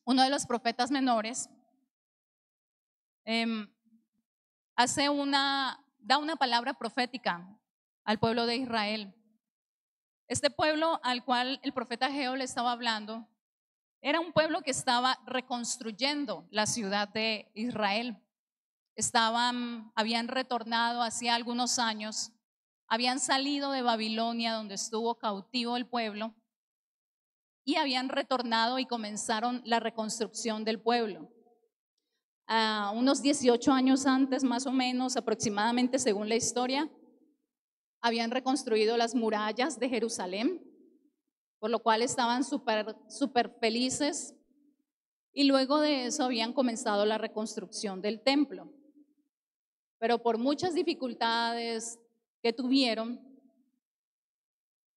uno de los profetas menores, em, da una palabra profética al pueblo de Israel. Este pueblo al cual el profeta Ageo le estaba hablando era un pueblo que estaba reconstruyendo la ciudad de Israel. Habían retornado hacía algunos años, habían salido de Babilonia, donde estuvo cautivo el pueblo, y habían retornado y comenzaron la reconstrucción del pueblo. Unos 18 años antes, más o menos, aproximadamente, según la historia, habían reconstruido las murallas de Jerusalén, por lo cual estaban súper felices, y luego de eso habían comenzado la reconstrucción del templo. Pero por muchas dificultades que tuvieron,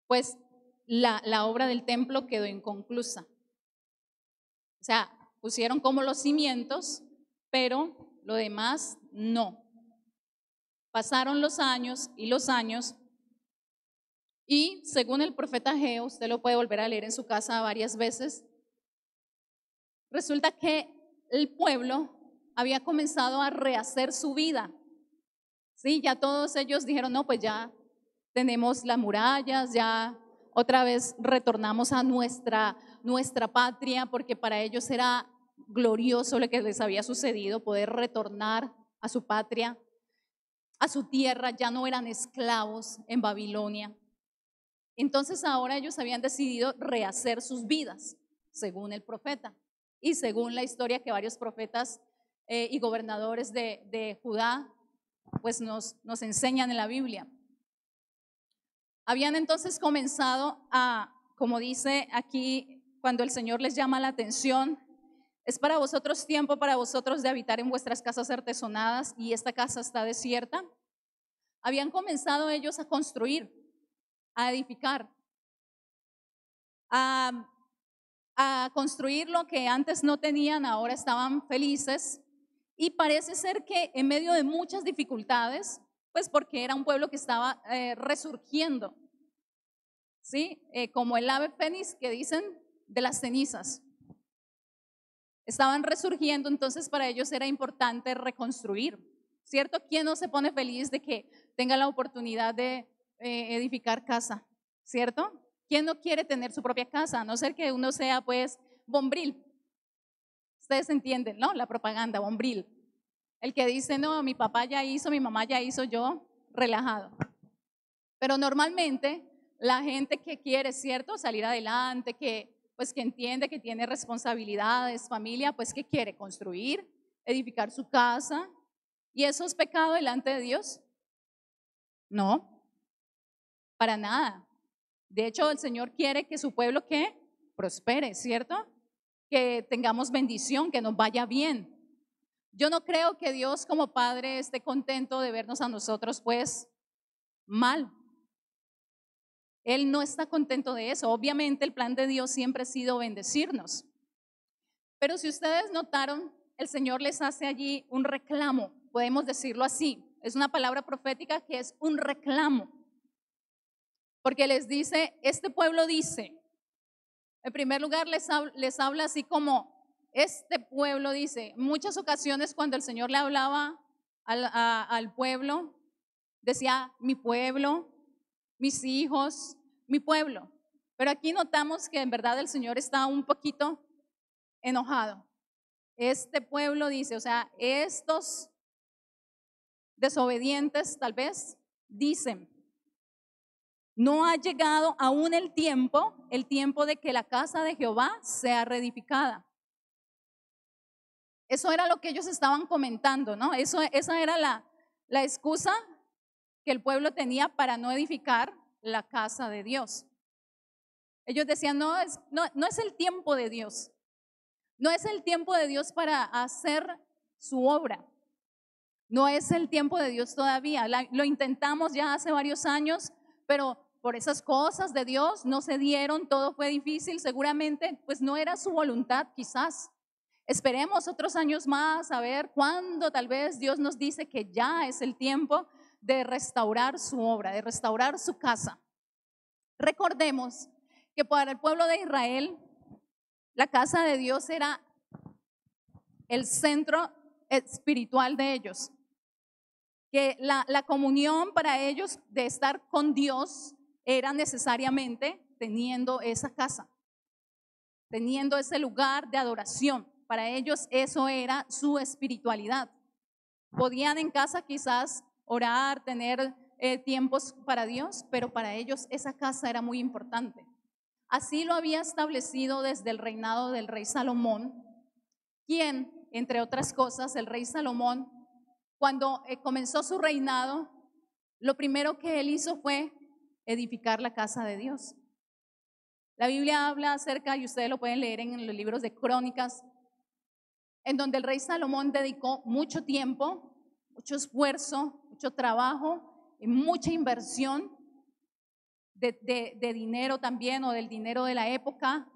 pues la obra del templo quedó inconclusa. O sea, pusieron como los cimientos, pero lo demás no. Pasaron los años y los años, y según el profeta Ageo, usted lo puede volver a leer en su casa varias veces, resulta que el pueblo había comenzado a rehacer su vida. Sí, ya todos ellos dijeron, no, pues ya tenemos las murallas, ya otra vez retornamos a nuestra patria, porque para ellos era glorioso lo que les había sucedido, poder retornar a su patria, a su tierra. Ya no eran esclavos en Babilonia. Entonces ahora ellos habían decidido rehacer sus vidas, según el profeta y según la historia que varios profetas y gobernadores de Judá pues nos enseñan en la Biblia. Habían entonces comenzado como dice aquí, cuando el Señor les llama la atención, es para vosotros tiempo, para vosotros de habitar en vuestras casas artesonadas, y esta casa está desierta. Habían comenzado ellos a construir, a edificar, a construir lo que antes no tenían, ahora estaban felices. Y parece ser que en medio de muchas dificultades, pues porque era un pueblo que estaba resurgiendo, ¿sí? Como el ave fénix que dicen, de las cenizas. Estaban resurgiendo, entonces para ellos era importante reconstruir, ¿cierto? ¿Quién no se pone feliz de que tenga la oportunidad de edificar casa, ¿cierto? ¿Quién no quiere tener su propia casa? A no ser que uno sea pues bombril. Ustedes entienden, ¿no? La propaganda, bombril. El que dice, no, mi papá ya hizo, mi mamá ya hizo, yo relajado. Pero normalmente la gente que quiere, ¿cierto? Salir adelante, que entiende que tiene responsabilidades, familia, pues que quiere construir, edificar su casa. ¿Y eso es pecado delante de Dios? No, para nada. De hecho, el Señor quiere que su pueblo que prospere, ¿cierto? Que tengamos bendición, que nos vaya bien. Yo no creo que Dios como Padre esté contento de vernos a nosotros pues mal. Él no está contento de eso. Obviamente el plan de Dios siempre ha sido bendecirnos. Pero si ustedes notaron, el Señor les hace allí un reclamo, podemos decirlo así. Es una palabra profética que es un reclamo. Porque les dice, este pueblo dice, en primer lugar les habla así como, este pueblo dice, en muchas ocasiones cuando el Señor le hablaba al pueblo, decía, mi pueblo, mis hijos, mi pueblo. Pero aquí notamos que en verdad el Señor está un poquito enojado. Este pueblo dice, o sea, estos desobedientes tal vez dicen, no ha llegado aún el tiempo de que la casa de Jehová sea reedificada. Eso era lo que ellos estaban comentando, ¿no? Esa era la excusa que el pueblo tenía para no edificar la casa de Dios. Ellos decían, no es el tiempo de Dios. No es el tiempo de Dios para hacer su obra. No es el tiempo de Dios todavía. Lo intentamos ya hace varios años, pero por esas cosas de Dios no se dieron, todo fue difícil, seguramente pues no era su voluntad quizás. Esperemos otros años más a ver cuándo tal vez Dios nos dice que ya es el tiempo de restaurar su obra, de restaurar su casa. Recordemos que para el pueblo de Israel la casa de Dios era el centro espiritual de ellos. Que la comunión para ellos de estar con Dios era necesariamente teniendo esa casa, teniendo ese lugar de adoración. Para ellos eso era su espiritualidad. Podían en casa quizás orar, tener tiempos para Dios, pero para ellos esa casa era muy importante. Así lo había establecido desde el reinado del rey Salomón, quien, entre otras cosas, el rey Salomón, cuando comenzó su reinado, lo primero que él hizo fue edificar la casa de Dios. La Biblia habla acerca, y ustedes lo pueden leer en los libros de Crónicas, en donde el rey Salomón dedicó mucho tiempo, mucho esfuerzo, mucho trabajo y mucha inversión de dinero también, o del dinero de la época,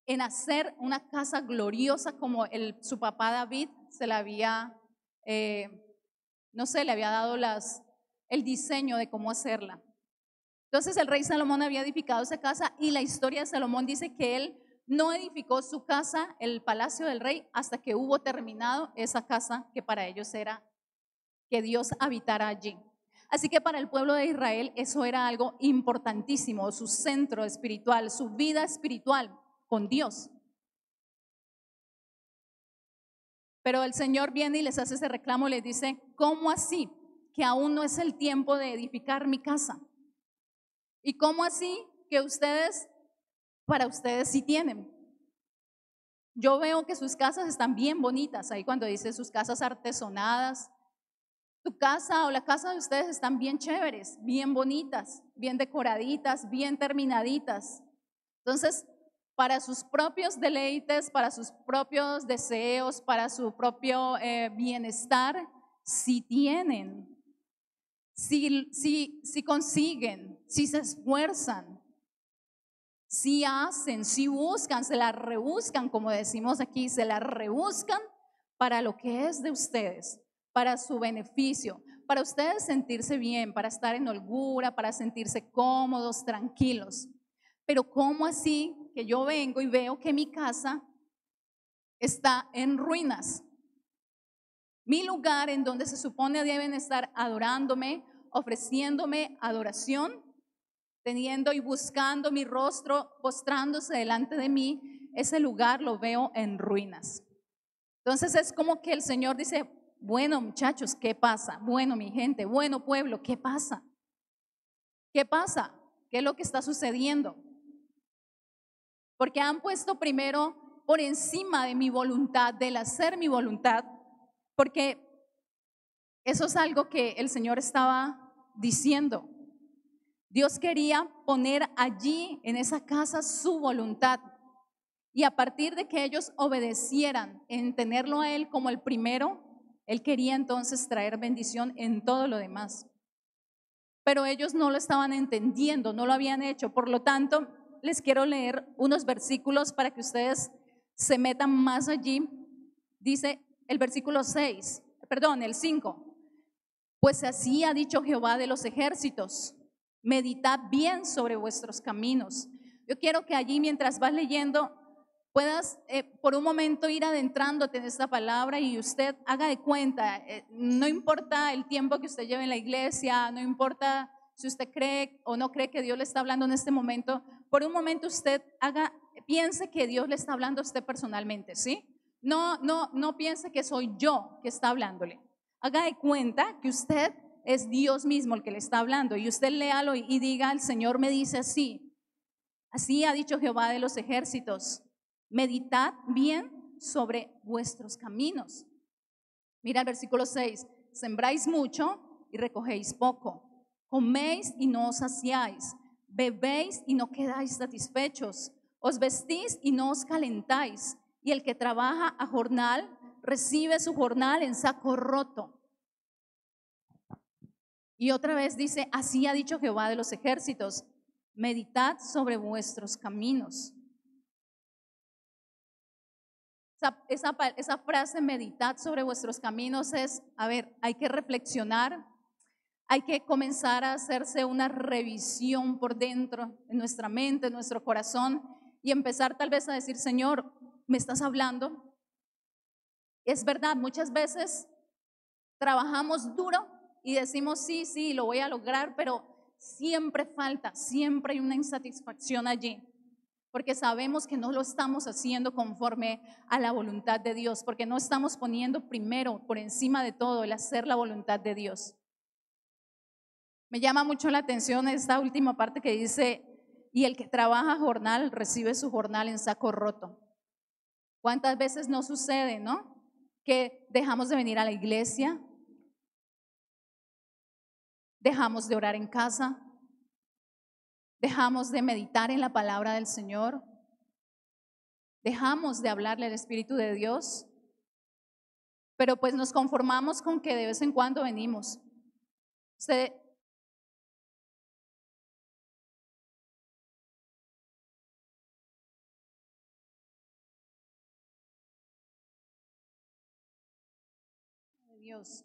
en hacer una casa gloriosa como su papá David se la había, no sé, le había dado el diseño de cómo hacerla. Entonces el rey Salomón había edificado esa casa, y la historia de Salomón dice que él no edificó su casa, el palacio del rey, hasta que hubo terminado esa casa que para ellos era que Dios habitara allí. Así que para el pueblo de Israel eso era algo importantísimo, su centro espiritual, su vida espiritual con Dios. Pero el Señor viene y les hace ese reclamo, les dice: ¿cómo así que aún no es el tiempo de edificar mi casa? ¿Y cómo así que para ustedes sí tienen? Yo veo que sus casas están bien bonitas, ahí cuando dice sus casas artesonadas, tu casa o la casa de ustedes están bien chéveres, bien bonitas, bien decoraditas, bien terminaditas. Entonces, para sus propios deleites, para sus propios deseos, para su propio bienestar, si tienen, si consiguen, si se esfuerzan, si hacen, si buscan, se la rebuscan, como decimos aquí, se la rebuscan para lo que es de ustedes, para su beneficio, para ustedes sentirse bien, para estar en holgura, para sentirse cómodos, tranquilos. Pero ¿cómo así que yo vengo y veo que mi casa está en ruinas? Mi lugar en donde se supone deben estar adorándome, ofreciéndome adoración, teniendo y buscando mi rostro, postrándose delante de mí, ese lugar lo veo en ruinas. Entonces es como que el Señor dice: bueno, muchachos, ¿qué pasa? Bueno, mi gente, bueno, pueblo, ¿qué pasa? ¿Qué pasa? ¿Qué es lo que está sucediendo? Porque han puesto primero por encima de mi voluntad, del hacer mi voluntad, porque eso es algo que el Señor estaba diciendo. Dios quería poner allí en esa casa su voluntad, y a partir de que ellos obedecieran en tenerlo a Él como el primero, Él quería entonces traer bendición en todo lo demás. Pero ellos no lo estaban entendiendo, no lo habían hecho. Por lo tanto, les quiero leer unos versículos para que ustedes se metan más allí. Dice el versículo 6, perdón, el 5. Pues así ha dicho Jehová de los ejércitos: meditad bien sobre vuestros caminos. Yo quiero que allí, mientras vas leyendo, puedas por un momento ir adentrándote en esta palabra, y usted haga de cuenta, no importa el tiempo que usted lleve en la iglesia, no importa si usted cree o no cree que Dios le está hablando en este momento, por un momento usted piense que Dios le está hablando a usted personalmente, ¿sí? No piense que soy yo que está hablándole. Haga de cuenta que usted es Dios mismo el que le está hablando, y usted léalo y diga: el Señor me dice así: así ha dicho Jehová de los ejércitos, meditad bien sobre vuestros caminos. Mira el versículo 6, sembráis mucho y recogéis poco, coméis y no os saciáis, bebéis y no quedáis satisfechos, os vestís y no os calentáis, y el que trabaja a jornal recibe su jornal en saco roto. Y otra vez dice: así ha dicho Jehová de los ejércitos, meditad sobre vuestros caminos. Esa frase, meditad sobre vuestros caminos, es, a ver, hay que reflexionar, hay que comenzar a hacerse una revisión por dentro, en nuestra mente, en nuestro corazón, y empezar tal vez a decir: Señor, ¿me estás hablando? Es verdad, muchas veces trabajamos duro y decimos sí, sí, lo voy a lograr, pero siempre falta, siempre hay una insatisfacción allí, porque sabemos que no lo estamos haciendo conforme a la voluntad de Dios, porque no estamos poniendo primero, por encima de todo, el hacer la voluntad de Dios. Me llama mucho la atención esta última parte que dice, y el que trabaja jornal recibe su jornal en saco roto. ¿Cuántas veces no sucede, no? Que dejamos de venir a la iglesia, dejamos de orar en casa, dejamos de meditar en la palabra del Señor, dejamos de hablarle al Espíritu de Dios, pero pues nos conformamos con que de vez en cuando venimos. Usted, Dios,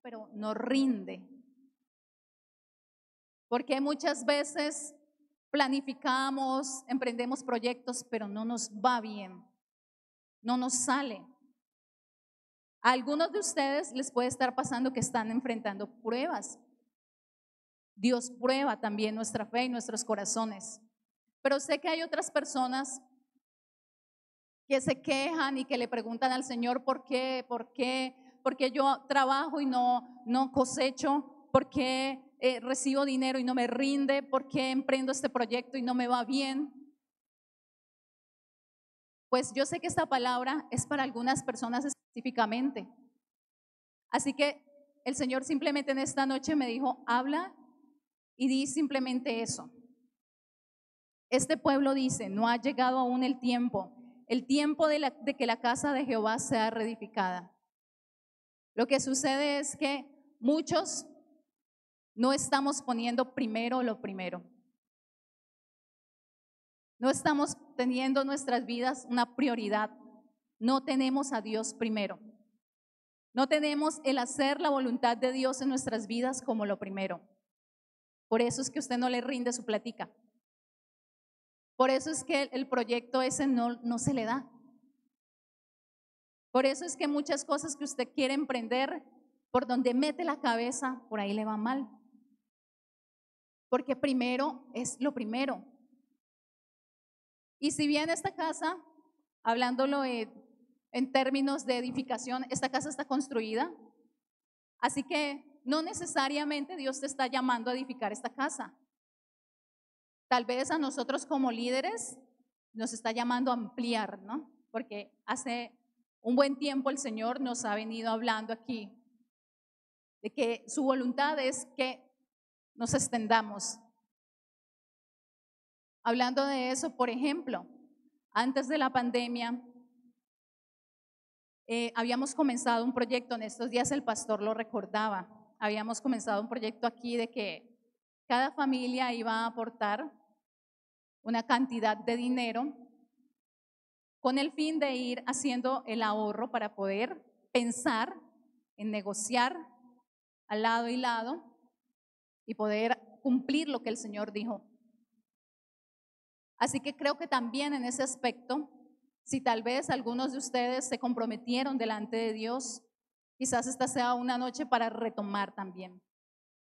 pero no rinde, porque muchas veces planificamos, emprendemos proyectos, pero no nos va bien, no nos sale. A algunos de ustedes les puede estar pasando que están enfrentando pruebas. Dios prueba también nuestra fe y nuestros corazones. Pero sé que hay otras personas que se quejan y que le preguntan al Señor por qué yo trabajo y no cosecho, por qué recibo dinero y no me rinde, por qué emprendo este proyecto y no me va bien. Pues yo sé que esta palabra es para algunas personas específicamente. Así que el Señor simplemente en esta noche me dijo, habla y di simplemente eso. Este pueblo dice, no ha llegado aún el tiempo de que la casa de Jehová sea reedificada. Lo que sucede es que muchos no estamos poniendo primero lo primero. No estamos teniendo nuestras vidas una prioridad. No tenemos a Dios primero. No tenemos el hacer la voluntad de Dios en nuestras vidas como lo primero. Por eso es que usted no le rinde su plática. Por eso es que el proyecto ese no se le da. Por eso es que muchas cosas que usted quiere emprender, por donde mete la cabeza, por ahí le va mal. Porque primero es lo primero. Y si bien esta casa, hablándolo en términos de edificación, esta casa está construida, así que no necesariamente Dios te está llamando a edificar esta casa. Tal vez a nosotros como líderes nos está llamando a ampliar, ¿no? Porque hace un buen tiempo el Señor nos ha venido hablando aquí de que su voluntad es que nos extendamos. Hablando de eso, por ejemplo, antes de la pandemia, habíamos comenzado un proyecto, en estos días el pastor lo recordaba, habíamos comenzado un proyecto aquí de que cada familia iba a aportar una cantidad de dinero con el fin de ir haciendo el ahorro para poder pensar en negociar al lado y lado y poder cumplir lo que el Señor dijo. Así que creo que también en ese aspecto, si tal vez algunos de ustedes se comprometieron delante de Dios, quizás esta sea una noche para retomar también,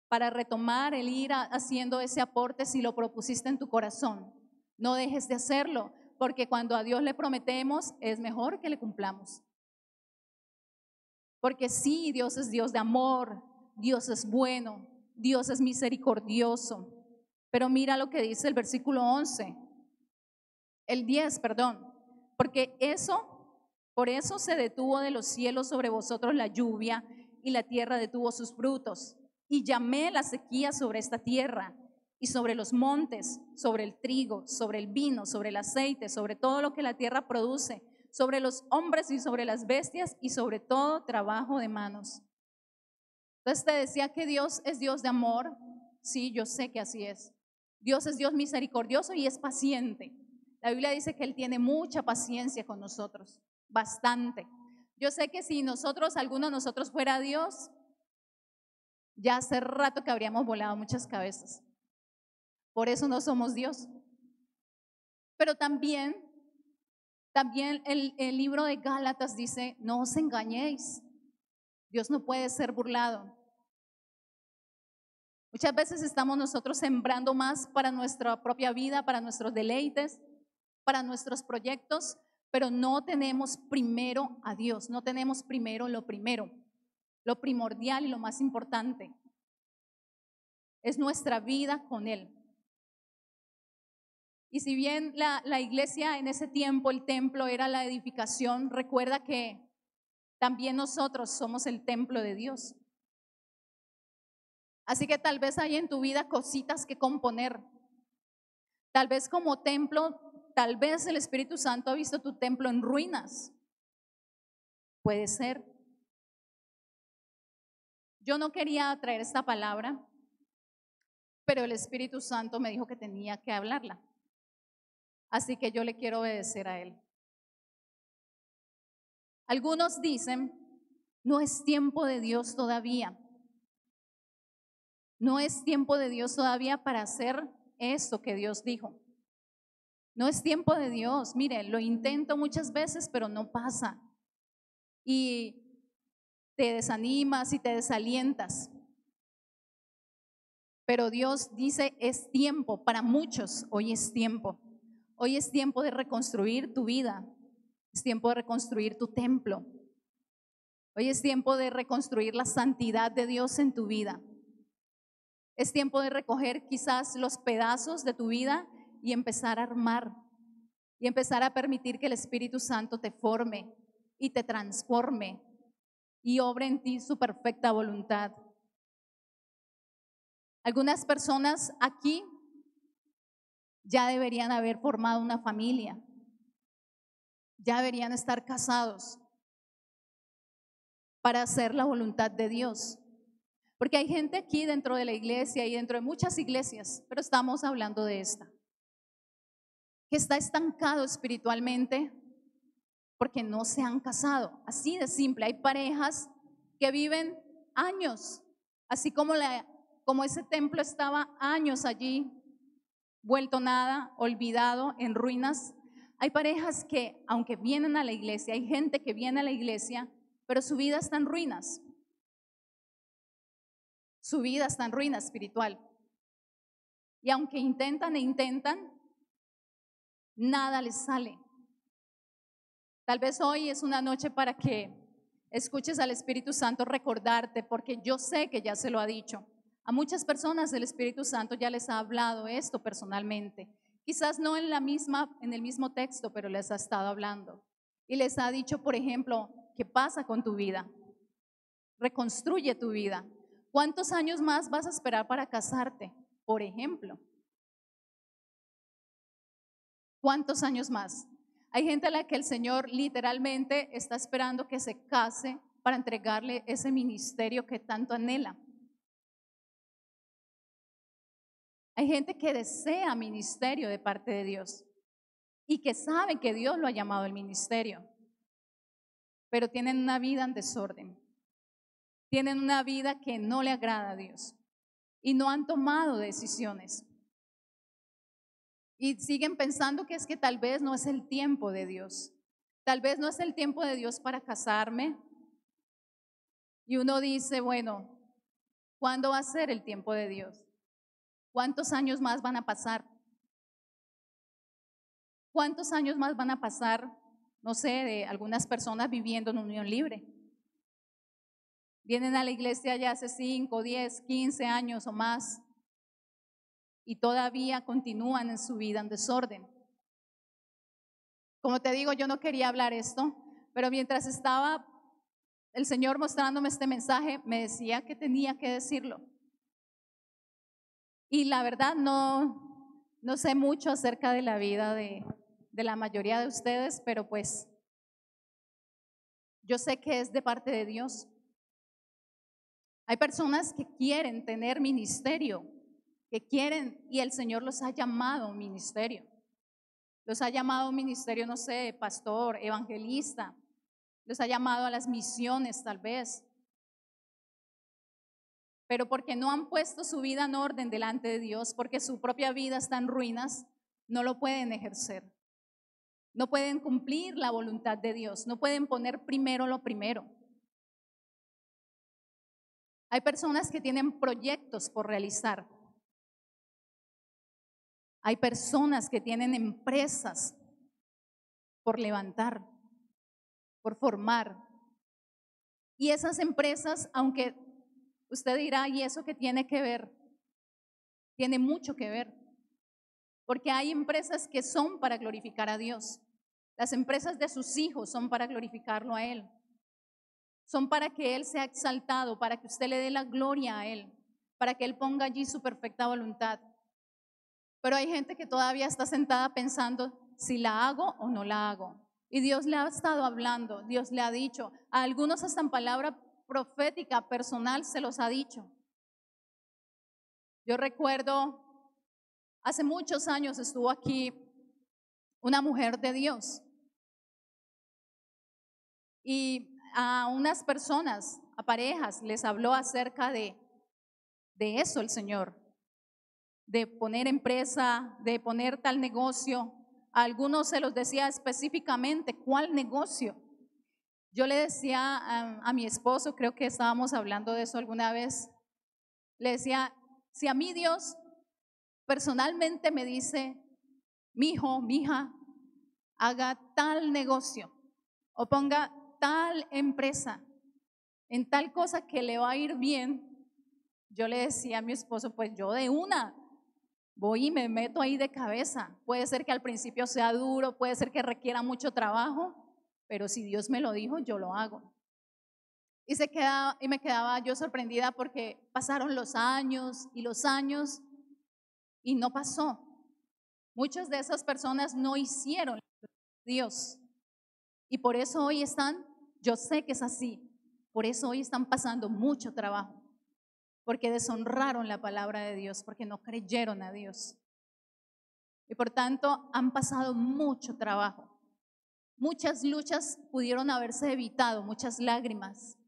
para retomar el ir haciendo ese aporte si lo propusiste en tu corazón. No dejes de hacerlo, porque cuando a Dios le prometemos es mejor que le cumplamos. Porque sí, Dios es Dios de amor, Dios es bueno, Dios es misericordioso. Pero mira lo que dice el versículo 11, el 10, perdón. Porque por eso se detuvo de los cielos sobre vosotros la lluvia y la tierra detuvo sus frutos. Y llamé la sequía sobre esta tierra y sobre los montes, sobre el trigo, sobre el vino, sobre el aceite, sobre todo lo que la tierra produce, sobre los hombres y sobre las bestias y sobre todo trabajo de manos. Entonces te decía que Dios es Dios de amor. Sí, yo sé que así es. Dios es Dios misericordioso y es paciente. La Biblia dice que Él tiene mucha paciencia con nosotros, bastante. Yo sé que si alguno de nosotros fuera Dios, ya hace rato que habríamos volado muchas cabezas. Por eso no somos Dios. Pero también el libro de Gálatas dice, no os engañéis, Dios no puede ser burlado. Muchas veces estamos nosotros sembrando más para nuestra propia vida, para nuestros deleites, para nuestros proyectos, pero no tenemos primero a Dios, no tenemos primero, lo primordial y lo más importante. Es nuestra vida con Él. Y si bien la iglesia en ese tiempo, el templo era la edificación, recuerda que también nosotros somos el templo de Dios. Así que tal vez hay en tu vida cositas que componer. Tal vez como templo, tal vez el Espíritu Santo ha visto tu templo en ruinas. Puede ser. Yo no quería traer esta palabra, pero el Espíritu Santo me dijo que tenía que hablarla. Así que yo le quiero obedecer a Él. Algunos dicen, no es tiempo de Dios todavía. No es tiempo de Dios todavía para hacer esto que Dios dijo. No es tiempo de Dios. Mire, lo intento muchas veces, pero no pasa. Y te desanimas y te desalientas. Pero Dios dice, es tiempo para muchos. Hoy es tiempo. Hoy es tiempo de reconstruir tu vida. Es tiempo de reconstruir tu templo. Hoy es tiempo de reconstruir la santidad de Dios en tu vida. Es tiempo de recoger quizás los pedazos de tu vida y empezar a armar y empezar a permitir que el Espíritu Santo te forme y te transforme y obre en ti su perfecta voluntad. Algunas personas aquí ya deberían haber formado una familia, ya deberían estar casados para hacer la voluntad de Dios. Porque hay gente aquí dentro de la iglesia y dentro de muchas iglesias, pero estamos hablando de esta, que está estancado espiritualmente porque no se han casado. Así de simple, hay parejas que viven años, así como ese templo estaba años allí, vuelto nada, olvidado, en ruinas. Hay parejas que, aunque vienen a la iglesia, hay gente que viene a la iglesia, pero su vida está en ruinas. Su vida está en ruina espiritual. Y aunque intentan e intentan, nada les sale. Tal vez hoy es una noche para que escuches al Espíritu Santo recordarte, porque yo sé que ya se lo ha dicho. A muchas personas el Espíritu Santo ya les ha hablado esto personalmente. Quizás no en el mismo texto, pero les ha estado hablando. Y les ha dicho, por ejemplo, ¿qué pasa con tu vida? Reconstruye tu vida. ¿Cuántos años más vas a esperar para casarte? Por ejemplo. ¿Cuántos años más? Hay gente a la que el Señor literalmente está esperando que se case para entregarle ese ministerio que tanto anhela. Hay gente que desea ministerio de parte de Dios y que sabe que Dios lo ha llamado al ministerio, pero tienen una vida en desorden. Tienen una vida que no le agrada a Dios y no han tomado decisiones. Y siguen pensando que es que tal vez no es el tiempo de Dios. Tal vez no es el tiempo de Dios para casarme. Y uno dice, bueno, ¿cuándo va a ser el tiempo de Dios? ¿Cuántos años más van a pasar? ¿Cuántos años más van a pasar, no sé, de algunas personas viviendo en unión libre? Vienen a la iglesia ya hace 5, 10, 15 años o más y todavía continúan en su vida en desorden. Como te digo, yo no quería hablar esto, pero mientras estaba el Señor mostrándome este mensaje, me decía que tenía que decirlo. Y la verdad no sé mucho acerca de la vida de la mayoría de ustedes, pero pues yo sé que es de parte de Dios. Hay personas que quieren tener ministerio, que quieren, y el Señor los ha llamado a un ministerio. Los ha llamado a un ministerio, no sé, pastor, evangelista. Los ha llamado a las misiones tal vez. Pero porque no han puesto su vida en orden delante de Dios, porque su propia vida está en ruinas, no lo pueden ejercer. No pueden cumplir la voluntad de Dios, no pueden poner primero lo primero. Hay personas que tienen proyectos por realizar. Hay personas que tienen empresas por levantar, por formar. Y esas empresas, aunque usted dirá, ¿y eso qué tiene que ver? Tiene mucho que ver. Porque hay empresas que son para glorificar a Dios. Las empresas de sus hijos son para glorificarlo a Él. Son para que Él sea exaltado, para que usted le dé la gloria a Él, para que Él ponga allí su perfecta voluntad. Pero hay gente que todavía está sentada pensando si la hago o no la hago. Y Dios le ha estado hablando, Dios le ha dicho, a algunos hasta en palabra profética personal se los ha dicho. Yo recuerdo, hace muchos años estuvo aquí una mujer de Dios y a unas personas, a parejas, les habló acerca de eso el Señor, de poner empresa, de poner tal negocio. A algunos se los decía específicamente cuál negocio. Yo le decía a mi esposo, creo que estábamos hablando de eso alguna vez, le decía, si a mí Dios personalmente me dice, mi hijo, mi hija, haga tal negocio o ponga tal empresa en tal cosa que le va a ir bien, yo le decía a mi esposo, pues yo de una voy y me meto ahí de cabeza. Puede ser que al principio sea duro, puede ser que requiera mucho trabajo, pero si Dios me lo dijo, yo lo hago. Y me quedaba yo sorprendida porque pasaron los años y no pasó. Muchas de esas personas no hicieron Dios. Y por eso hoy están, yo sé que es así, por eso hoy están pasando mucho trabajo, porque deshonraron la palabra de Dios, porque no creyeron a Dios. Y por tanto han pasado mucho trabajo. Muchas luchas pudieron haberse evitado, muchas lágrimas,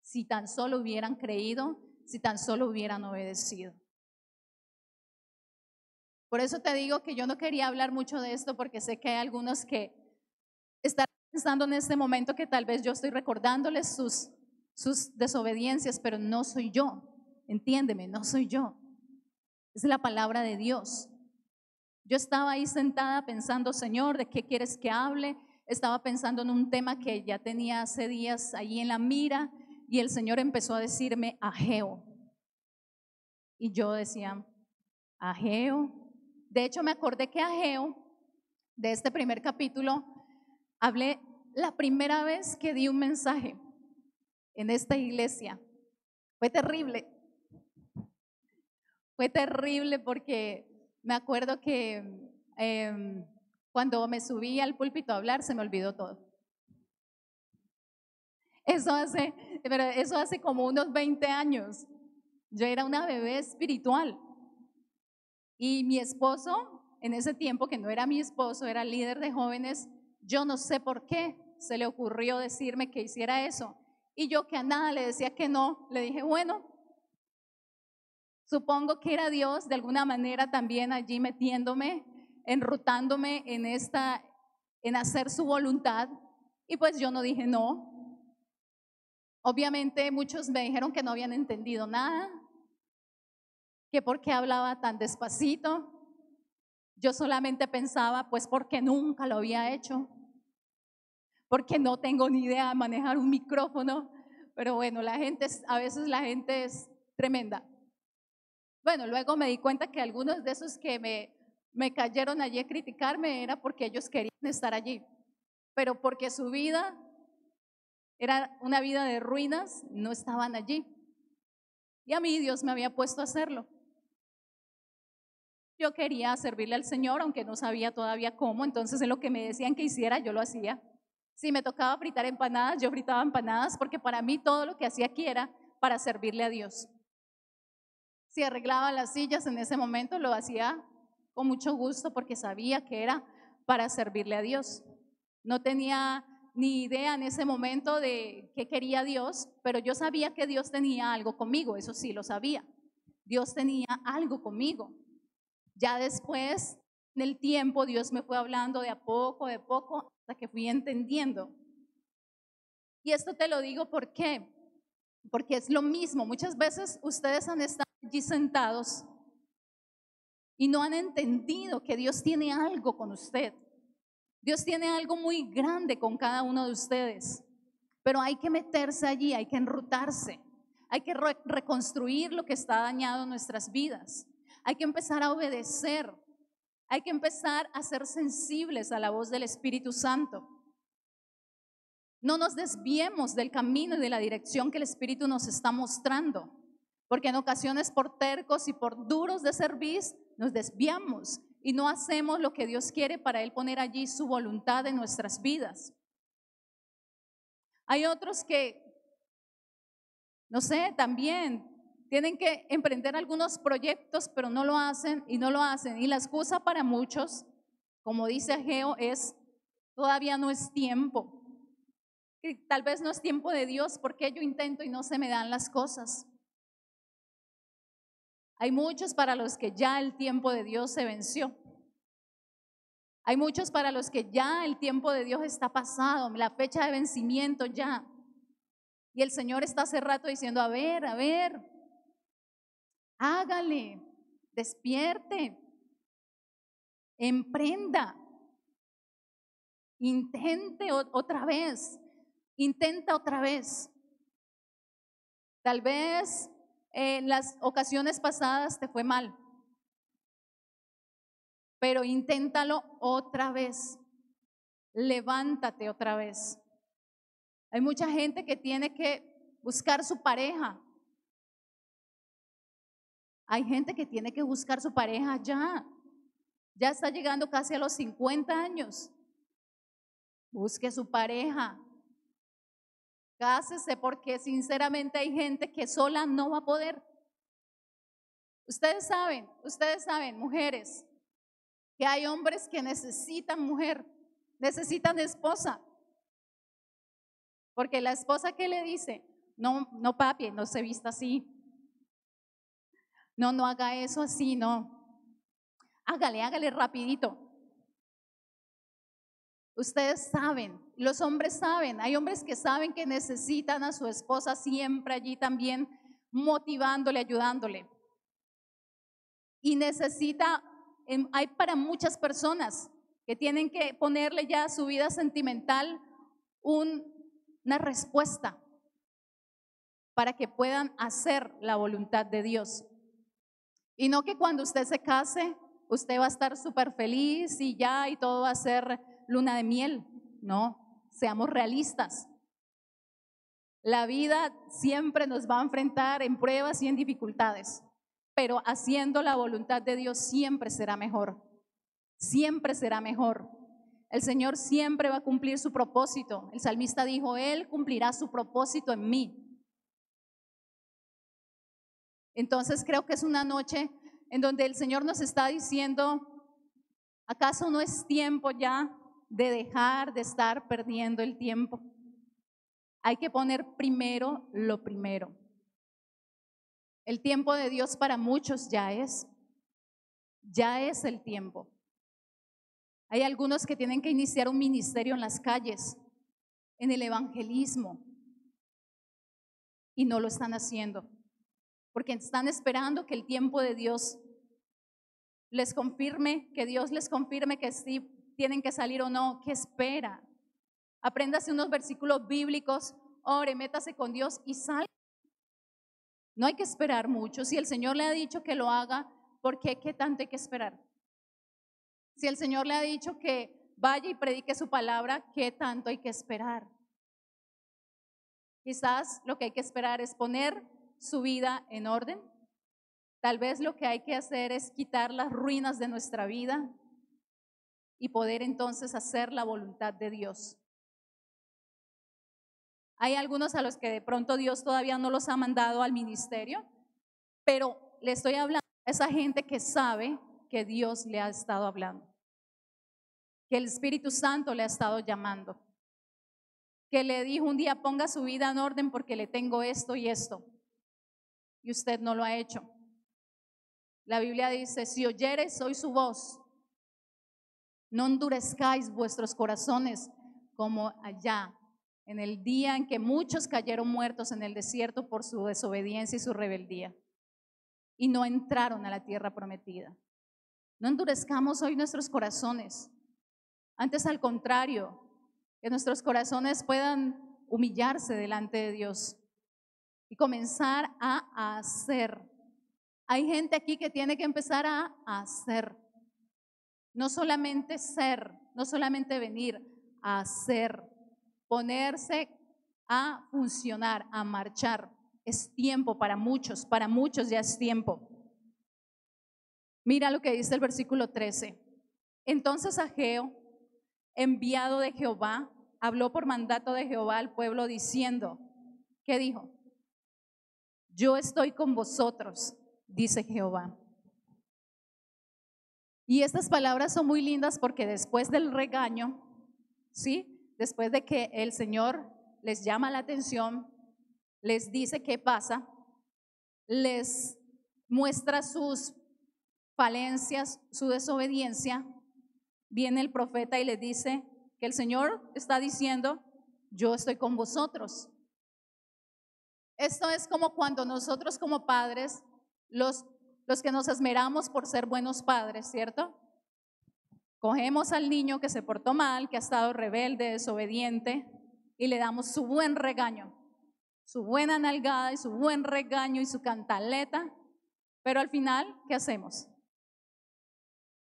si tan solo hubieran creído, si tan solo hubieran obedecido. Por eso te digo que yo no quería hablar mucho de esto, porque sé que hay algunos que están pensando en este momento que tal vez yo estoy recordándoles sus desobediencias, pero no soy yo. Entiéndeme, no soy yo. Es la palabra de Dios. Yo estaba ahí sentada pensando, Señor, ¿de qué quieres que hable? Estaba pensando en un tema que ya tenía hace días ahí en la mira, y el Señor empezó a decirme Ageo. Y yo decía, Ageo. De hecho, me acordé que Ageo, de este primer capítulo, hablé la primera vez que di un mensaje en esta iglesia. Fue terrible. Fue terrible porque me acuerdo que cuando me subí al púlpito a hablar se me olvidó todo. Pero eso hace como unos 20 años. Yo era una bebé espiritual y mi esposo, en ese tiempo que no era mi esposo, era líder de jóvenes, yo no sé por qué se le ocurrió decirme que hiciera eso. Y yo que a nada le decía que no, le dije, bueno, supongo que era Dios de alguna manera también allí metiéndome, enrutándome en hacer su voluntad. Y pues yo no dije no. Obviamente muchos me dijeron que no habían entendido nada, que por qué hablaba tan despacito. Yo solamente pensaba, pues porque nunca lo había hecho, porque no tengo ni idea de manejar un micrófono. Pero bueno, a veces la gente es tremenda. Bueno, luego me di cuenta que algunos de esos que me cayeron allí a criticarme era porque ellos querían estar allí, pero porque su vida era una vida de ruinas, no estaban allí. Y a mí Dios me había puesto a hacerlo. Yo quería servirle al Señor, aunque no sabía todavía cómo, entonces en lo que me decían que hiciera, yo lo hacía. Si me tocaba fritar empanadas, yo fritaba empanadas, porque para mí todo lo que hacía aquí era para servirle a Dios. Si arreglaba las sillas en ese momento, lo hacía con mucho gusto porque sabía que era para servirle a Dios. No tenía ni idea en ese momento de qué quería Dios, pero yo sabía que Dios tenía algo conmigo, eso sí lo sabía. Dios tenía algo conmigo. Ya después, en el tiempo, Dios me fue hablando de a poco, hasta que fui entendiendo. Y esto te lo digo ¿por qué? Porque es lo mismo. Muchas veces ustedes han estado allí sentados y no han entendido que Dios tiene algo con usted. Dios tiene algo muy grande con cada uno de ustedes, pero hay que meterse allí, hay que enrutarse, hay que reconstruir lo que está dañado en nuestras vidas, hay que empezar a obedecer, hay que empezar a ser sensibles a la voz del Espíritu Santo. No nos desviemos del camino y de la dirección que el Espíritu nos está mostrando, porque en ocasiones por tercos y por duros de servir nos desviamos y no hacemos lo que Dios quiere para Él poner allí su voluntad en nuestras vidas. Hay otros que, no sé, también tienen que emprender algunos proyectos, pero no lo hacen y no lo hacen. Y la excusa para muchos, como dice Ageo, es todavía no es tiempo. Y tal vez no es tiempo de Dios porque yo intento y no se me dan las cosas. Hay muchos para los que ya el tiempo de Dios se venció. Hay muchos para los que ya el tiempo de Dios está pasado, la fecha de vencimiento ya. Y el Señor está hace rato diciendo, a ver, hágale, despierte, emprenda, intente otra vez, intenta otra vez. Tal vez en las ocasiones pasadas te fue mal, pero inténtalo otra vez, levántate otra vez. Hay mucha gente que tiene que buscar su pareja. Hay gente que tiene que buscar su pareja ya está llegando casi a los 50 años. Busque su pareja, cásese porque sinceramente hay gente que sola no va a poder. Ustedes saben, mujeres, que hay hombres que necesitan mujer, necesitan esposa. Porque la esposa que le dice, no, no papi, no se vista así. No haga eso así, no. Hágale rapidito. Ustedes saben, los hombres saben, hay hombres que saben que necesitan a su esposa siempre allí también motivándole, ayudándole. Y hay para muchas personas que tienen que ponerle ya a su vida sentimental una respuesta para que puedan hacer la voluntad de Dios. Y no que cuando usted se case, usted va a estar súper feliz y todo va a ser luna de miel. No, seamos realistas. La vida siempre nos va a enfrentar en pruebas y en dificultades, pero haciendo la voluntad de Dios siempre será mejor. Siempre será mejor. El Señor siempre va a cumplir su propósito. El salmista dijo, Él cumplirá su propósito en mí. Entonces creo que es una noche en donde el Señor nos está diciendo, ¿acaso no es tiempo ya de dejar de estar perdiendo el tiempo? Hay que poner primero lo primero. El tiempo de Dios para muchos ya es el tiempo. Hay algunos que tienen que iniciar un ministerio en las calles, en el evangelismo, y no lo están haciendo, porque están esperando que el tiempo de Dios les confirme, que Dios les confirme que sí tienen que salir o no. ¿Qué espera? Apréndase unos versículos bíblicos, ore, métase con Dios y salga. No hay que esperar mucho. Si el Señor le ha dicho que lo haga, ¿por qué? ¿Qué tanto hay que esperar? Si el Señor le ha dicho que vaya y predique su palabra, ¿qué tanto hay que esperar? Quizás lo que hay que esperar es poner su vida en orden. Tal vez lo que hay que hacer es quitar las ruinas de nuestra vida y poder entonces hacer la voluntad de Dios. Hay algunos a los que de pronto Dios todavía no los ha mandado al ministerio, pero le estoy hablando a esa gente que sabe que Dios le ha estado hablando, que el Espíritu Santo le ha estado llamando, que le dijo un día ponga su vida en orden porque le tengo esto y esto, y usted no lo ha hecho. La Biblia dice, si oyereis hoy su voz, no endurezcáis vuestros corazones como allá, en el día en que muchos cayeron muertos en el desierto por su desobediencia y su rebeldía, y no entraron a la tierra prometida. No endurezcamos hoy nuestros corazones. Antes, al contrario, que nuestros corazones puedan humillarse delante de Dios y comenzar a hacer. Hay gente aquí que tiene que empezar a hacer. No solamente ser, no solamente venir, a hacer, ponerse a funcionar, a marchar. Es tiempo para muchos ya es tiempo. Mira lo que dice el versículo 13. Entonces Ageo, enviado de Jehová, habló por mandato de Jehová al pueblo diciendo, ¿qué dijo? Yo estoy con vosotros, dice Jehová. Y estas palabras son muy lindas porque después del regaño, ¿sí? Después de que el Señor les llama la atención, les dice qué pasa, les muestra sus falencias, su desobediencia, viene el profeta y les dice que el Señor está diciendo, yo estoy con vosotros. Esto es como cuando nosotros como padres, los que nos esmeramos por ser buenos padres, ¿cierto? Cogemos al niño que se portó mal, que ha estado rebelde, desobediente, y le damos su buen regaño, su buena nalgada y su buen regaño y su cantaleta, pero al final, ¿qué hacemos?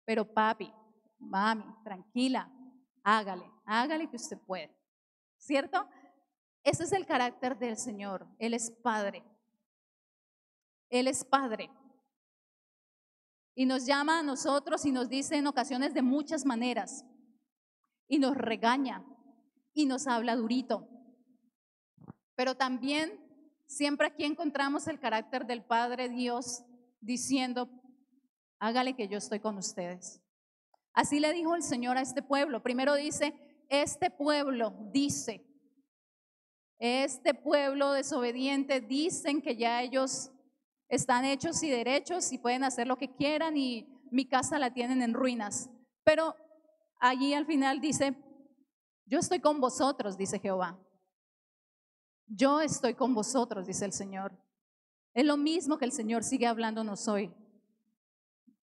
Pero papi, mami, tranquila, hágale que usted puede, ¿cierto? Ese es el carácter del Señor. Él es Padre. Él es Padre. Y nos llama a nosotros y nos dice en ocasiones de muchas maneras. Y nos regaña y nos habla durito. Pero también siempre aquí encontramos el carácter del Padre Dios diciendo, hágale que yo estoy con ustedes. Así le dijo el Señor a este pueblo. Primero dice, este pueblo dice, este pueblo desobediente dicen que ya ellos están hechos y derechos y pueden hacer lo que quieran y mi casa la tienen en ruinas. Pero allí al final dice, yo estoy con vosotros, dice Jehová. Yo estoy con vosotros, dice el Señor. Es lo mismo que el Señor sigue hablándonos hoy.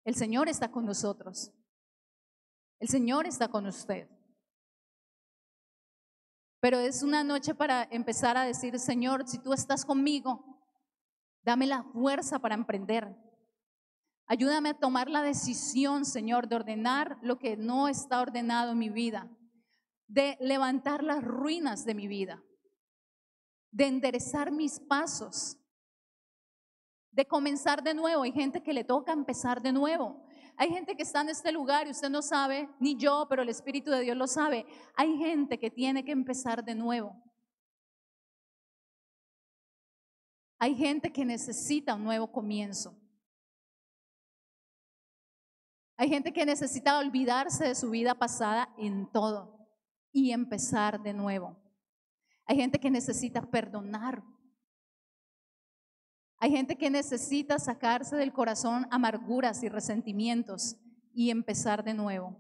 El Señor está con nosotros. El Señor está con usted. Pero es una noche para empezar a decir, Señor, si tú estás conmigo, dame la fuerza para emprender. Ayúdame a tomar la decisión, Señor, de ordenar lo que no está ordenado en mi vida, de levantar las ruinas de mi vida, de enderezar mis pasos, de comenzar de nuevo. Hay gente que le toca empezar de nuevo. Hay gente que está en este lugar y usted no sabe, ni yo, pero el Espíritu de Dios lo sabe. Hay gente que tiene que empezar de nuevo. Hay gente que necesita un nuevo comienzo. Hay gente que necesita olvidarse de su vida pasada en todo y empezar de nuevo. Hay gente que necesita perdonar. Hay gente que necesita sacarse del corazón amarguras y resentimientos y empezar de nuevo.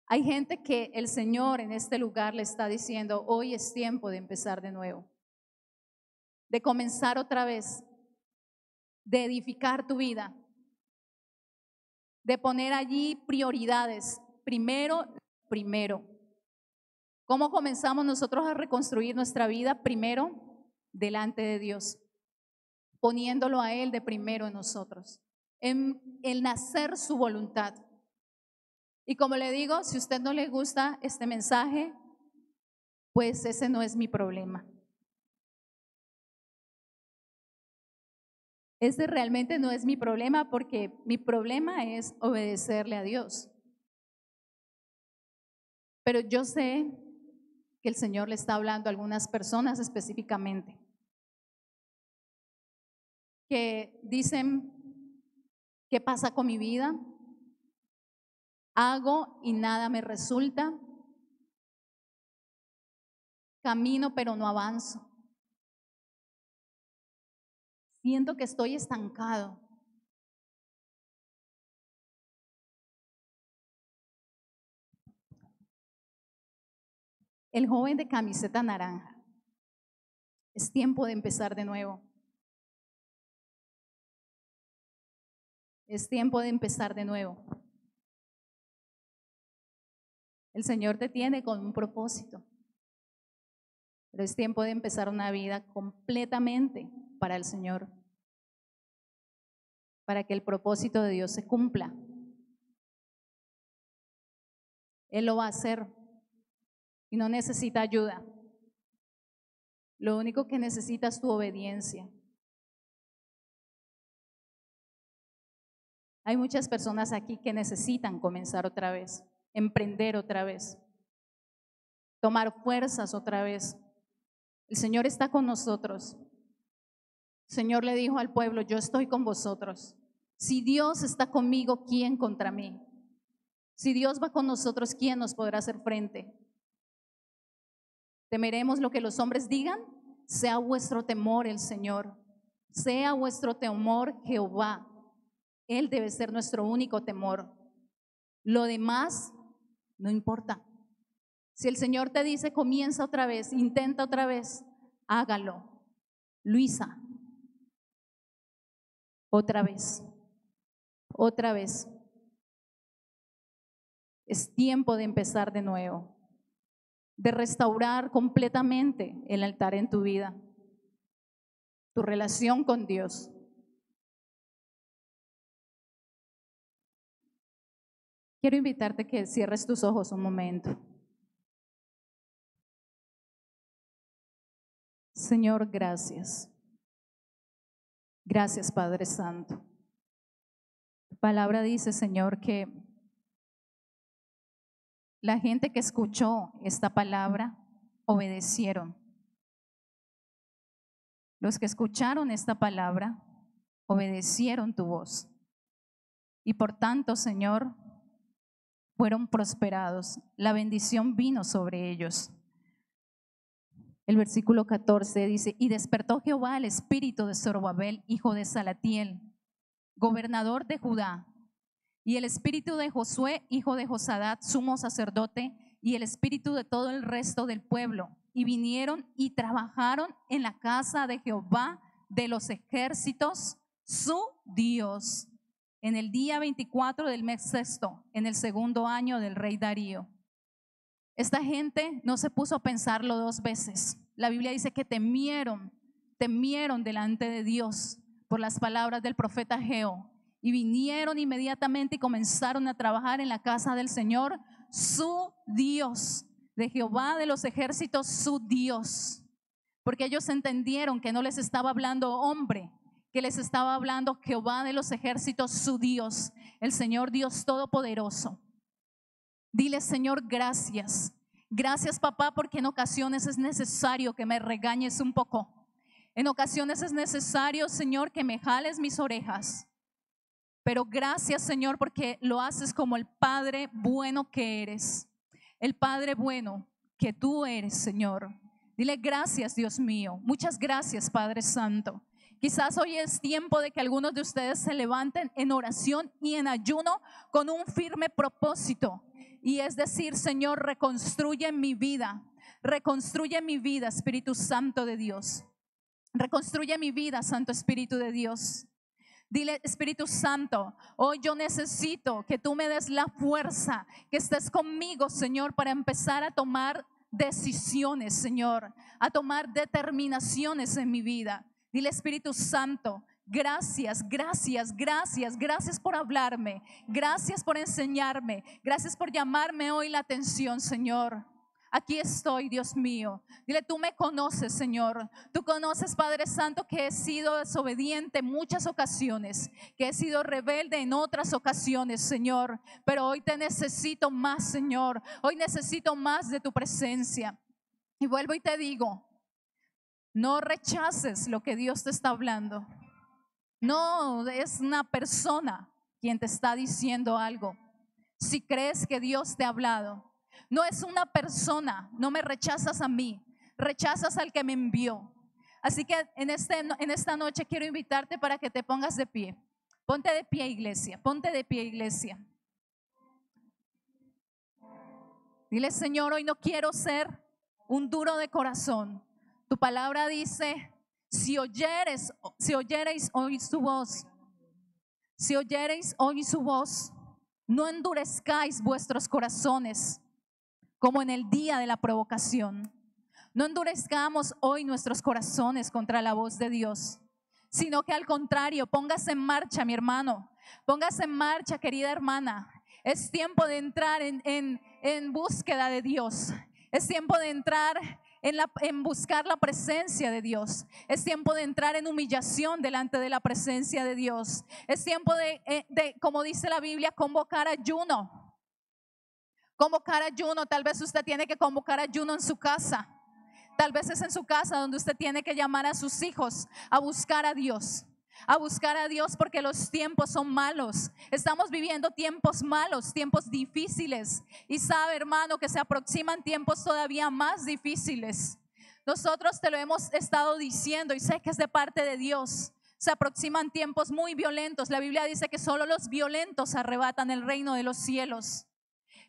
Hay gente que el Señor en este lugar le está diciendo, hoy es tiempo de empezar de nuevo, de comenzar otra vez, de edificar tu vida, de poner allí prioridades. Primero. ¿Cómo comenzamos nosotros a reconstruir nuestra vida? Primero, delante de Dios, poniéndolo a Él de primero en nosotros, en el nacer su voluntad. Y como le digo, si a usted no le gusta este mensaje, pues ese no es mi problema. Ese realmente no es mi problema porque mi problema es obedecerle a Dios. Pero yo sé que el Señor le está hablando a algunas personas específicamente. que dicen, ¿qué pasa con mi vida? Hago y nada me resulta. Camino pero no avanzo. Siento que estoy estancado. El joven de camiseta naranja. Es tiempo de empezar de nuevo. Es tiempo de empezar de nuevo. El Señor te tiene con un propósito, pero es tiempo de empezar una vida completamente para el Señor, para que el propósito de Dios se cumpla. Él lo va a hacer y no necesita ayuda. Lo único que necesita es tu obediencia. Hay muchas personas aquí que necesitan comenzar otra vez, emprender otra vez, tomar fuerzas otra vez. El Señor está con nosotros. El Señor le dijo al pueblo, yo estoy con vosotros. Si Dios está conmigo, ¿quién contra mí? Si Dios va con nosotros, ¿quién nos podrá hacer frente? ¿Temeremos lo que los hombres digan? Sea vuestro temor el Señor. Sea vuestro temor Jehová. Él debe ser nuestro único temor. Lo demás no importa. Si el Señor te dice, comienza otra vez, intenta otra vez, hágalo. Luisa, otra vez, otra vez. Es tiempo de empezar de nuevo, de restaurar completamente el altar en tu vida, tu relación con Dios. Quiero invitarte a que cierres tus ojos un momento. Señor, gracias. Gracias, Padre Santo. Tu palabra dice, Señor, que la gente que escuchó esta palabra obedecieron. Los que escucharon esta palabra obedecieron tu voz. Y por tanto, Señor, fueron prosperados. La bendición vino sobre ellos. El versículo 14 dice, y despertó Jehová el espíritu de Zorobabel, hijo de Salatiel, gobernador de Judá, y el espíritu de Josué, hijo de Josadat, sumo sacerdote, y el espíritu de todo el resto del pueblo. Y vinieron y trabajaron en la casa de Jehová de los ejércitos, su Dios, en el día 24 del mes sexto, en el segundo año del rey Darío. Esta gente no se puso a pensarlo dos veces. La Biblia dice que temieron delante de Dios por las palabras del profeta Ageo, y vinieron inmediatamente y comenzaron a trabajar en la casa del Señor, su Dios, de Jehová de los ejércitos, su Dios, porque ellos entendieron que no les estaba hablando hombre, que les estaba hablando Jehová de los ejércitos, su Dios, el Señor Dios Todopoderoso. Dile, Señor, gracias. Gracias, papá, porque en ocasiones es necesario que me regañes un poco. En ocasiones es necesario, Señor, que me jales mis orejas. Pero gracias, Señor, porque lo haces como el Padre bueno que eres. El Padre bueno que tú eres, Señor. Dile gracias, Dios mío. Muchas gracias, Padre Santo. Quizás hoy es tiempo de que algunos de ustedes se levanten en oración y en ayuno con un firme propósito. Y es decir, Señor, reconstruye mi vida. Reconstruye mi vida, Espíritu Santo de Dios. Reconstruye mi vida, Santo Espíritu de Dios. Dile, Espíritu Santo, hoy yo necesito que tú me des la fuerza, que estés conmigo, Señor, para empezar a tomar decisiones, Señor, a tomar determinaciones en mi vida. Dile, Espíritu Santo, gracias, gracias, gracias, gracias por hablarme, gracias por enseñarme, gracias por llamarme hoy la atención, Señor. Aquí estoy, Dios mío. Dile, tú me conoces, Señor. Tú conoces, Padre Santo, que he sido desobediente en muchas ocasiones, que he sido rebelde en otras ocasiones, Señor. Pero hoy te necesito más, Señor. Hoy necesito más de tu presencia. Y vuelvo y te digo, no rechaces lo que Dios te está hablando. No es una persona quien te está diciendo algo. Si crees que Dios te ha hablado, no es una persona. No me rechazas a mí, rechazas al que me envió. Así que en esta noche quiero invitarte para que te pongas de pie. Ponte de pie, iglesia, ponte de pie, iglesia. Dile: Señor, hoy no quiero ser un duro de corazón. Tu palabra dice: si oyereis hoy su voz, si oyereis hoy su voz, no endurezcáis vuestros corazones como en el día de la provocación. No endurezcamos hoy nuestros corazones contra la voz de Dios, sino que al contrario, póngase en marcha, mi hermano, póngase en marcha, querida hermana. Es tiempo de entrar en búsqueda de Dios. Es tiempo de entrar en buscar la presencia de Dios. Es tiempo de entrar en humillación delante de la presencia de Dios. Es tiempo de, como dice la Biblia, convocar ayuno. Convocar ayuno. Tal vez usted tiene que convocar ayuno en su casa. Tal vez es en su casa donde usted tiene que llamar a sus hijos a buscar a Dios. A buscar a Dios, porque los tiempos son malos. Estamos viviendo tiempos malos, tiempos difíciles. Y sabe, hermano, que se aproximan tiempos todavía más difíciles. Nosotros te lo hemos estado diciendo y sé que es de parte de Dios. Se aproximan tiempos muy violentos. La Biblia dice que solo los violentos arrebatan el reino de los cielos.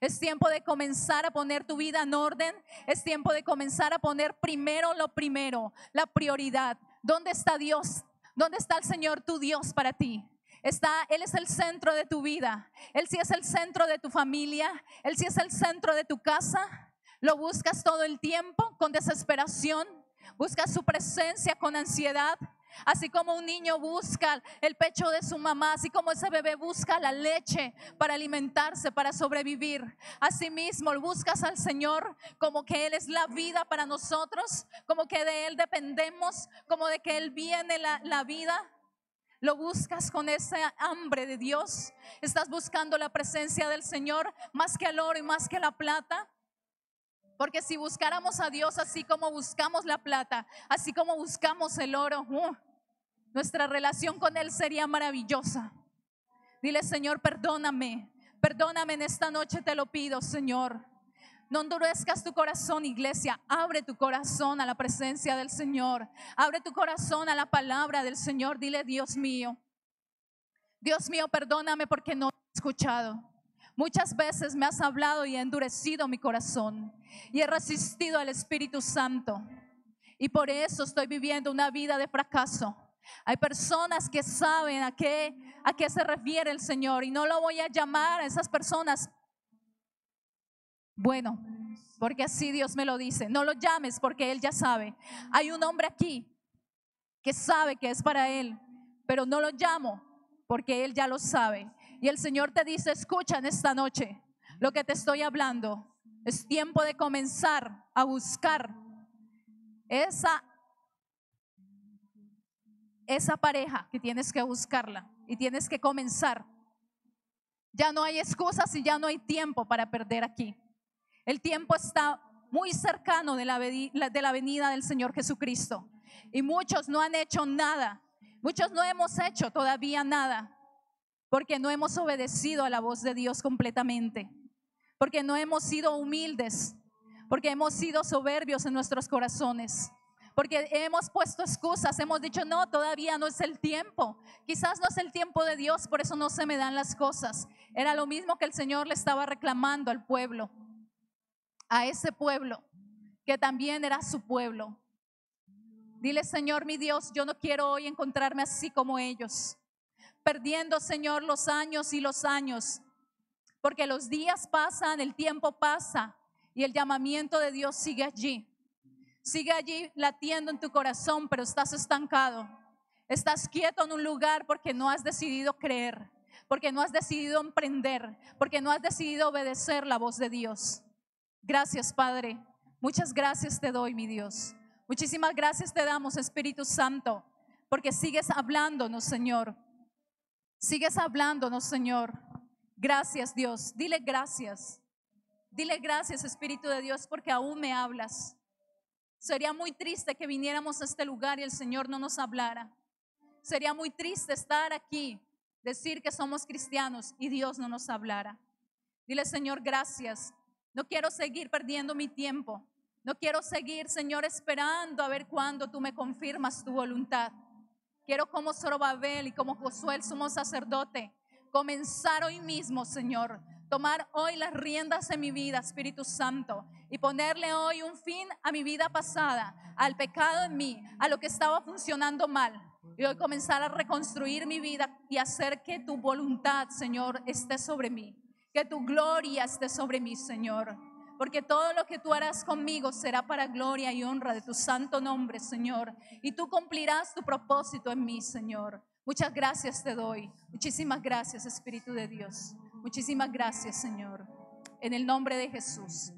Es tiempo de comenzar a poner tu vida en orden. Es tiempo de comenzar a poner primero lo primero, la prioridad. ¿Dónde está Dios? ¿Dónde está el Señor, tu Dios, para ti? Él es el centro de tu vida. Él sí es el centro de tu familia. Él sí es el centro de tu casa. Lo buscas todo el tiempo con desesperación. Buscas su presencia con ansiedad. Así como un niño busca el pecho de su mamá, así como ese bebé busca la leche para alimentarse, para sobrevivir. Asimismo, buscas al Señor como que Él es la vida para nosotros, como que de Él dependemos, como de que Él viene la vida. Lo buscas con ese hambre de Dios. Estás buscando la presencia del Señor más que el oro y más que la plata. Porque si buscáramos a Dios así como buscamos la plata, así como buscamos el oro, nuestra relación con Él sería maravillosa. Dile: Señor, perdóname. Perdóname en esta noche, te lo pido, Señor. No endurezcas tu corazón, iglesia. Abre tu corazón a la presencia del Señor. Abre tu corazón a la palabra del Señor. Dile: Dios mío, perdóname porque no he escuchado. Muchas veces me has hablado y he endurecido mi corazón y he resistido al Espíritu Santo, y por eso estoy viviendo una vida de fracaso. Hay personas que saben a qué se refiere el Señor, y no lo voy a llamar a esas personas bueno, porque así Dios me lo dice. No lo llames, porque Él ya sabe. Hay un hombre aquí que sabe que es para Él, pero no lo llamo porque Él ya lo sabe. Y el Señor te dice: escucha en esta noche lo que te estoy hablando. Es tiempo de comenzar a buscar esa pareja que tienes que buscarla y tienes que comenzar. Ya no hay excusas y ya no hay tiempo para perder aquí. El tiempo está muy cercano de la venida del Señor Jesucristo. Y muchos no han hecho nada. Muchos no hemos hecho todavía nada, porque no hemos obedecido a la voz de Dios completamente, porque no hemos sido humildes, porque hemos sido soberbios en nuestros corazones, porque hemos puesto excusas, hemos dicho: no, todavía no es el tiempo. Quizás no es el tiempo de Dios, por eso no se me dan las cosas. Era lo mismo que el Señor le estaba reclamando al pueblo, a ese pueblo que también era su pueblo. Dile: Señor mi Dios, yo no quiero hoy encontrarme así como ellos, perdiendo, Señor, los años y los años, porque los días pasan, el tiempo pasa y el llamamiento de Dios sigue allí. Sigue allí latiendo en tu corazón, pero estás estancado. Estás quieto en un lugar porque no has decidido creer, porque no has decidido emprender, porque no has decidido obedecer la voz de Dios. Gracias, Padre. Muchas gracias te doy, mi Dios. Muchísimas gracias te damos, Espíritu Santo, porque sigues hablándonos, Señor. Sigues hablándonos, Señor. Gracias, Dios. Dile gracias. Dile gracias, Espíritu de Dios, porque aún me hablas. Sería muy triste que viniéramos a este lugar y el Señor no nos hablara. Sería muy triste estar aquí, decir que somos cristianos y Dios no nos hablara. Dile, Señor, gracias. No quiero seguir perdiendo mi tiempo. No quiero seguir, Señor, esperando a ver cuándo tú me confirmas tu voluntad. Quiero, como Zorobabel y como Josué el sumo sacerdote, comenzar hoy mismo, Señor. Tomar hoy las riendas de mi vida, Espíritu Santo, y ponerle hoy un fin a mi vida pasada, al pecado en mí, a lo que estaba funcionando mal. Y hoy comenzar a reconstruir mi vida y hacer que tu voluntad, Señor, esté sobre mí. Que tu gloria esté sobre mí, Señor. Porque todo lo que tú harás conmigo será para gloria y honra de tu santo nombre, Señor. Y tú cumplirás tu propósito en mí, Señor. Muchas gracias te doy. Muchísimas gracias, Espíritu de Dios. Muchísimas gracias, Señor. En el nombre de Jesús.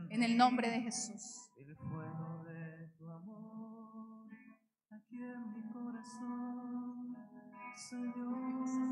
En el nombre de Jesús. El fuego de tu amor aquí en mi corazón, Señor.